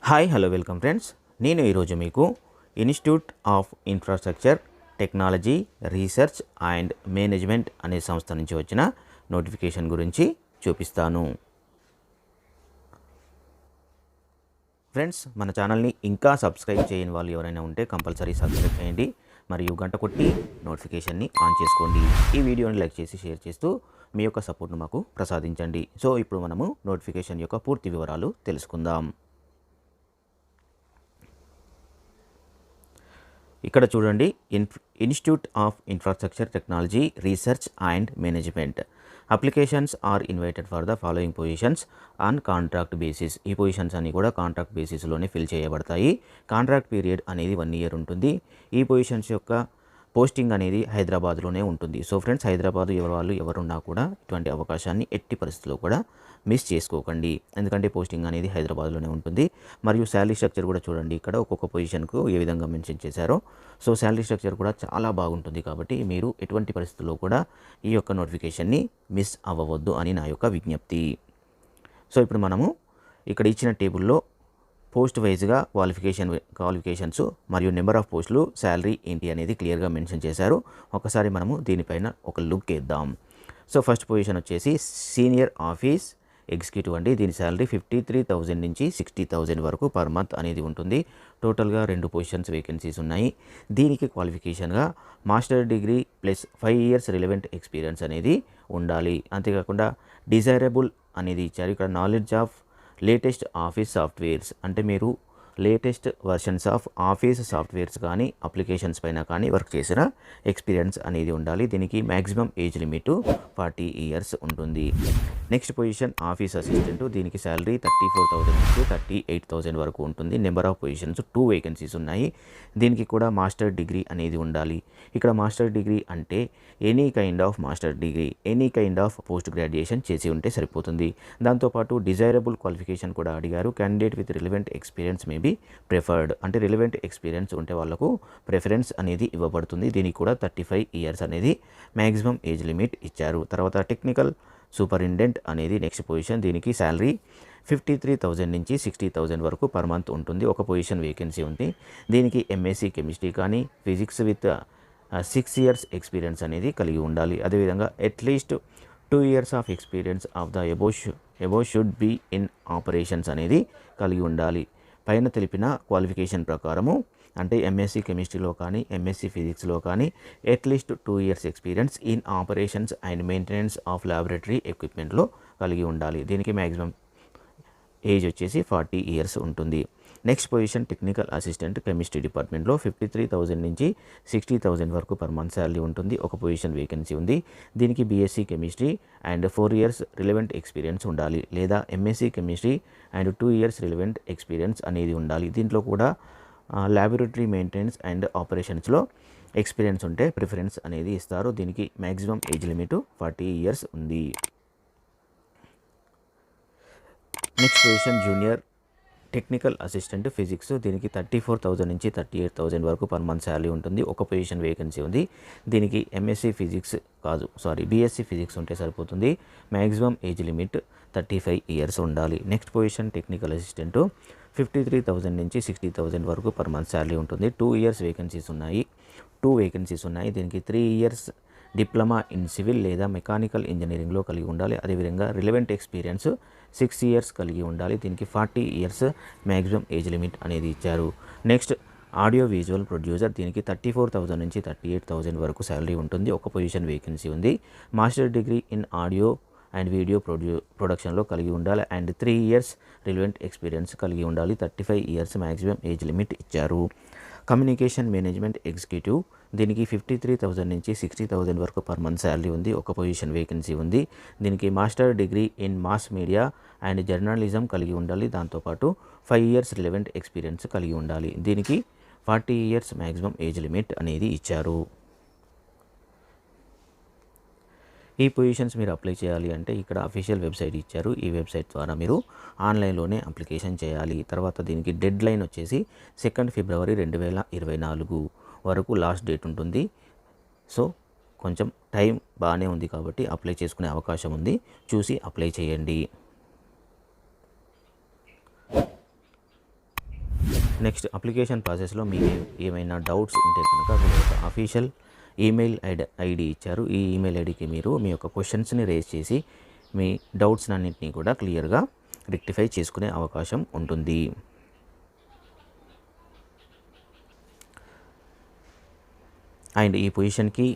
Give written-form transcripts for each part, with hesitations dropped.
Hi hello welcome friends. నేను ఈరోజు మీకు institute of infrastructure technology research and management అనే సంస్థ నుంచి వచ్చిన నోటిఫికేషన్ గురించి చూపిస్తాను. ఫ్రెండ్స్, మన ఛానల్ని ఇంకా సబ్స్క్రైబ్ చేయని వాళ్ళు ఎవరైనా ఉంటే కంపల్సరీ సబ్స్క్రైబ్ చేయండి మరియు గంట కొట్టి నోటిఫికేషన్ని ఆన్ చేసుకోండి. ఈ వీడియోని లైక్ చేసి షేర్ చేస్తూ మీ యొక్క సపోర్ట్ను మాకు ప్రసాదించండి. సో ఇప్పుడు మనము నోటిఫికేషన్ యొక్క పూర్తి వివరాలు తెలుసుకుందాం. ఇక్కడ చూడండి, institute of infrastructure technology research and management applications are invited for the following positions on contract basis. ఈ పొజిషన్స్ అన్నీ కూడా కాంట్రాక్ట్ బేసిస్లోనే ఫిల్ చేయబడతాయి. కాంట్రాక్ట్ పీరియడ్ అనేది 1 year ఉంటుంది. ఈ పొజిషన్స్ యొక్క పోస్టింగ్ అనేది హైదరాబాద్లోనే ఉంటుంది. సో ఫ్రెండ్స్, హైదరాబాద్ ఎవరున్నా కూడా ఇటువంటి అవకాశాన్ని ఎట్టి పరిస్థితుల్లో కూడా మిస్ చేసుకోకండి, ఎందుకంటే పోస్టింగ్ అనేది హైదరాబాద్లోనే ఉంటుంది. మరియు శాలరీ స్ట్రక్చర్ కూడా చూడండి, ఇక్కడ ఒక్కొక్క పొజిషన్కు ఏ విధంగా మెన్షన్ చేశారో. సో శాలరీ స్ట్రక్చర్ కూడా చాలా బాగుంటుంది, కాబట్టి మీరు ఎటువంటి పరిస్థితుల్లో కూడా ఈ యొక్క నోటిఫికేషన్ని మిస్ అవ్వవద్దు అని నా యొక్క విజ్ఞప్తి. సో ఇప్పుడు మనము ఇక్కడ ఇచ్చిన టేబుల్లో పోస్ట్ వైజ్గా క్వాలిఫికేషన్స్ మరియు నెంబర్ ఆఫ్ పోస్టులు, శాలరీ ఏంటి అనేది క్లియర్గా మెన్షన్ చేశారు. ఒకసారి మనము దీనిపైన ఒక లుక్ వేద్దాం. సో ఫస్ట్ పొజిషన్ వచ్చేసి సీనియర్ ఆఫీస్ ఎగ్జిక్యూటివ్ అండి. దీని శాలరీ 53,000 నుంచి 60,000 వరకు పర్ మంత్ అనేది ఉంటుంది. టోటల్గా 2 పొజిషన్స్ వేకెన్సీస్ ఉన్నాయి. దీనికి క్వాలిఫికేషన్గా master degree plus 5 years relevant experience అనేది ఉండాలి. అంతేకాకుండా డిజైరబుల్ అనేది ఇచ్చారు. ఇక్కడ knowledge of latest office softwares, అంటే మీరు latest versions of office softwares కానీ అప్లికేషన్స్ పైన కానీ వర్క్ చేసిన ఎక్స్పీరియన్స్ అనేది ఉండాలి. దీనికి మ్యాక్సిమం ఏజ్ లిమిట్ 40 years ఉంటుంది. Next position office assistant. దీనికి శాలరీ 34,000 నుంచి 38,000 వరకు ఉంటుంది. నెంబర్ ఆఫ్ పొజిషన్స్ 2 వేకెన్సీస్ ఉన్నాయి. దీనికి కూడా మాస్టర్ డిగ్రీ అనేది ఉండాలి. ఇక్కడ మాస్టర్ డిగ్రీ అంటే any kind of master degree, any kind of post graduation చేసి ఉంటే సరిపోతుంది. దాంతోపాటు డిజైరబుల్ క్వాలిఫికేషన్ కూడా అడిగారు. Candidate with relevant experience may be preferred, అంటే రిలవెంట్ ఎక్స్పీరియన్స్ ఉంటే వాళ్ళకు ప్రిఫరెన్స్ అనేది ఇవ్వబడుతుంది. దీనికి కూడా 35 years అనేది మ్యాక్సిమం ఏజ్ లిమిట్ ఇచ్చారు. తర్వాత టెక్నికల్ సూపరింటెండెంట్ అనేది నెక్స్ట్ పొజిషన్. దీనికి శాలరీ 53,000 నుంచి 60,000 వరకు పర్ మంత్ ఉంటుంది. ఒక పొజిషన్ వేకెన్సీ ఉంది. దీనికి ఎంఎస్సీ కెమిస్ట్రీ కానీ ఫిజిక్స్ విత్ 6 years ఎక్స్పీరియన్స్ అనేది కలిగి ఉండాలి. అదేవిధంగా at least 2 years of experience of the above should be in operations అనేది కలిగి ఉండాలి. పైన తెలిపిన క్వాలిఫికేషన్ ప్రకారము, అంటే ఎంఎస్సీ కెమిస్ట్రీలో కానీ ఎంఎస్సీ ఫిజిక్స్లో కానీ at least 2 years experience in operations and maintenance of laboratory ఎక్విప్మెంట్లో కలిగి ఉండాలి. దీనికి మ్యాక్సిమం ఏజ్ వచ్చేసి 40 years ఉంటుంది. Next position technical assistant chemistry డిపార్ట్మెంట్లో 53,000 నుంచి 60,000 వరకు పర్ మంత్ శాలరీ ఉంటుంది. ఒక పొజిషన్ వేకెన్సీ ఉంది. దీనికి BSc chemistry and 4 years relevant experience ఉండాలి, లేదా MSc chemistry and 2 years relevant experience అనేది ఉండాలి. దీంట్లో కూడా ల్యాబొరేటరీ మెయింటెనెన్స్ అండ్ ఆపరేషన్స్లో ఎక్స్పీరియన్స్ ఉంటే ప్రిఫరెన్స్ అనేది ఇస్తారు. దీనికి మ్యాక్సిమం ఏజ్ లిమిట్ 40 years ఉంది. Next position junior technical assistant physics. దీనికి 34,000 నుంచి 38,000 వరకు పర్ మంత్ శాలరీ ఉంటుంది. ఒక పొజిషన్ వేకెన్సీ ఉంది. దీనికి బీఎస్సీ ఫిజిక్స్ ఉంటే సరిపోతుంది. మ్యాక్సిమం ఏజ్ లిమిట్ 35 years ఉండాలి. నెక్స్ట్ పొజిషన్ టెక్నికల్ అసిస్టెంట్ 53,000 నుంచి 60,000 వరకు పర్ మంత్ శాలరీ ఉంటుంది. 2 years వేకెన్సీస్ ఉన్నాయి. దీనికి 3 years డిప్లొమా ఇన్ సివిల్ లేదా మెకానికల్ ఇంజనీరింగ్లో కలిగి ఉండాలి. అదేవిధంగా రిలవెంట్ ఎక్స్పీరియన్స్ 6 years కలిగి ఉండాలి. దీనికి 40 years మ్యాక్సిమం ఏజ్ లిమిట్ అనేది ఇచ్చారు. Next audio visual producer. దీనికి 34,000 నుంచి 38,000 వరకు శాలరీ ఉంటుంది. ఒక పొజిషన్ వేకెన్సీ ఉంది. Master degree in audio and video ప్రొడక్షన్లో కలిగి ఉండాలి అండ్ 3 years రిలవెంట్ ఎక్స్పీరియన్స్ కలిగి ఉండాలి. 35 years మ్యాక్సిమం ఏజ్ లిమిట్ ఇచ్చారు. Communication management executive. దీనికి 53,000 నుంచి 60,000 వరకు పర్ మంత్ శాలరీ ఉంది. ఒక పొజిషన్ వేకెన్సీ ఉంది. దీనికి master degree in mass media and journalism కలిగి ఉండాలి. దాంతోపాటు 5 years రిలవెంట్ ఎక్స్పీరియన్స్ కలిగి ఉండాలి. దీనికి 40 years మ్యాక్సిమం ఏజ్ లిమిట్ అనేది ఇచ్చారు. ఈ పొజిషన్స్ మీరు అప్లై చేయాలి అంటే ఇక్కడ అఫీషియల్ వెబ్సైట్ ఇచ్చారు. ఈ వెబ్సైట్ ద్వారా మీరు ఆన్లైన్లోనే అప్లికేషన్ చేయాలి. తర్వాత దీనికి డెడ్ లైన్ వచ్చేసి 2 February 2024 వరకు లాస్ట్ డేట్ ఉంటుంది. సో కొంచెం టైం బాగానే ఉంది కాబట్టి అప్లై చేసుకునే అవకాశం ఉంది. చూసి అప్లై చేయండి. నెక్స్ట్ అప్లికేషన్ ప్రాసెస్లో మీకు ఏమైనా డౌట్స్ ఉంటే కనుక మీ యొక్క అఫీషియల్ ఈమెయిల్ ఐడి ఇచ్చారు. ఈ ఈమెయిల్ ఐడికి మీరు మీ యొక్క క్వశ్చన్స్ని రేజ్ చేసి మీ డౌట్స్ అన్నింటినీ కూడా క్లియర్గా రెక్టిఫై చేసుకునే అవకాశం ఉంటుంది. అండ్ ఈ పొజిషన్కి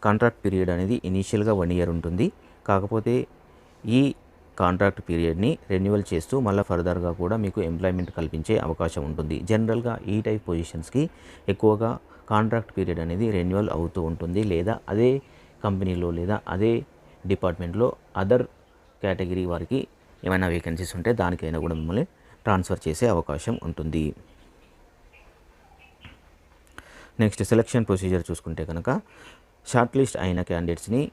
కాంట్రాక్ట్ పీరియడ్ అనేది ఇనీషియల్గా 1 year ఉంటుంది. కాకపోతే ఈ కాంట్రాక్ట్ పీరియడ్ని రెన్యువల్ చేస్తూ మళ్ళీ ఫర్దర్గా కూడా మీకు ఎంప్లాయ్మెంట్ కల్పించే అవకాశం ఉంటుంది. జనరల్గా ఈ టైప్ పొజిషన్స్కి ఎక్కువగా కాంట్రాక్ట్ పీరియడ్ అనేది రెన్యువల్ అవుతూ ఉంటుంది, లేదా అదే కంపెనీలో లేదా అదే డిపార్ట్మెంట్లో అదర్ కేటగిరీ వారికి ఏమైనా వేకెన్సీస్ ఉంటే దానికైనా కూడా మిమ్మల్ని ట్రాన్స్ఫర్ చేసే అవకాశం ఉంటుంది. నెక్స్ట్ సెలక్షన్ ప్రొసీజర్ చూసుకుంటే కనుక షార్ట్ లిస్ట్ అయిన క్యాండిడేట్స్ని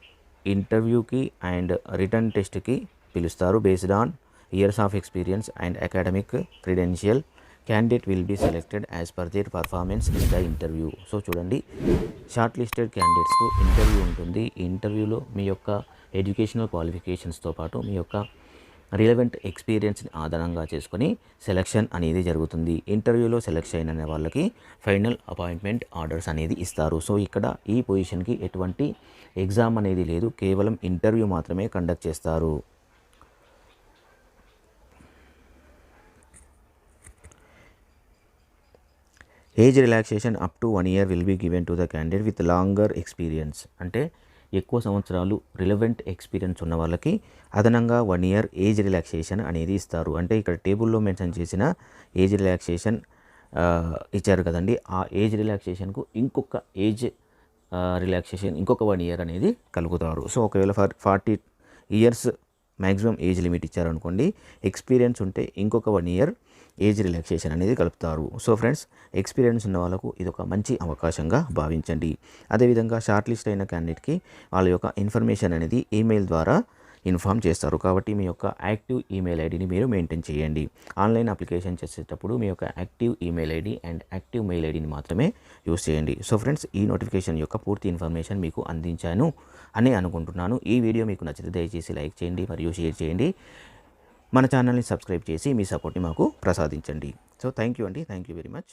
ఇంటర్వ్యూకి అండ్ రిటర్న్ టెస్ట్కి పిలుస్తారు. Based on years of experience and academic credential candidate will be selected as per their performance in the interview. So చూడండి, షార్ట్ లిస్టెడ్ క్యాండిడేట్స్కు ఇంటర్వ్యూ ఉంటుంది. ఈ ఇంటర్వ్యూలో మీ యొక్క ఎడ్యుకేషనల్ క్వాలిఫికేషన్స్తో పాటు మీ యొక్క రిలవెంట్ ఎక్స్పీరియన్స్ని ఆధారంగా చేసుకొని సెలక్షన్ అనేది జరుగుతుంది. ఇంటర్వ్యూలో సెలెక్షన్ అయిన వాళ్ళకి ఫైనల్ అపాయింట్మెంట్ ఆర్డర్స్ అనేది ఇస్తారు. సో ఇక్కడ ఈ పొజిషన్కి ఎటువంటి ఎగ్జామ్ అనేది లేదు, కేవలం ఇంటర్వ్యూ మాత్రమే కండక్ట్ చేస్తారు. Age relaxation up to 1 year will be given to the candidate with longer experience. అంటే ఎక్కువ సంవత్సరాలు రిలవెంట్ ఎక్స్పీరియన్స్ ఉన్న వాళ్ళకి అదనంగా 1 year ఏజ్ రిలాక్సేషన్ అనేది ఇస్తారు. అంటే ఇక్కడ టేబుల్లో మెన్షన్ చేసిన ఏజ్ రిలాక్సేషన్ ఇచ్చారు కదండి, ఆ ఏజ్ రిలాక్సేషన్కు ఇంకొక ఏజ్ రిలాక్సేషన్ ఇంకొక 1 year అనేది కలుగుతారు. సో ఒకవేళ 40 years మ్యాక్సిమం ఏజ్ లిమిట్ ఇచ్చారనుకోండి, ఎక్స్పీరియన్స్ ఉంటే ఇంకొక 1 year ఏజ్ రిలాక్సేషన్ అనేది కలుపుతారు. సో ఫ్రెండ్స్, ఎక్స్పీరియన్స్ ఉన్న వాళ్ళకు ఇది ఒక మంచి అవకాశంగా భావించండి. అదేవిధంగా షార్ట్ లిస్ట్ అయిన క్యాండిడేట్కి వాళ్ళ యొక్క ఇన్ఫర్మేషన్ అనేది ఈమెయిల్ ద్వారా ఇన్ఫామ్ చేస్తారు. కాబట్టి మీ యొక్క యాక్టివ్ ఈమెయిల్ ఐడిని మీరు మెయింటైన్ చేయండి. ఆన్లైన్ అప్లికేషన్ చేసేటప్పుడు మీ యొక్క active email ID and active mail ఐడిని మాత్రమే యూస్ చేయండి. సో ఫ్రెండ్స్, ఈ నోటిఫికేషన్ యొక్క పూర్తి ఇన్ఫర్మేషన్ మీకు అందించాను అని అనుకుంటున్నాను. ఈ వీడియో మీకు నచ్చితే దయచేసి లైక్ చేయండి మరియు షేర్ చేయండి. మన ఛానల్ని సబ్స్క్రైబ్ చేసి మీ సపోర్ట్ని మాకు ప్రసాదించండి. సో థ్యాంక్ యూ అండి, థ్యాంక్ యూ వెరీ మచ్.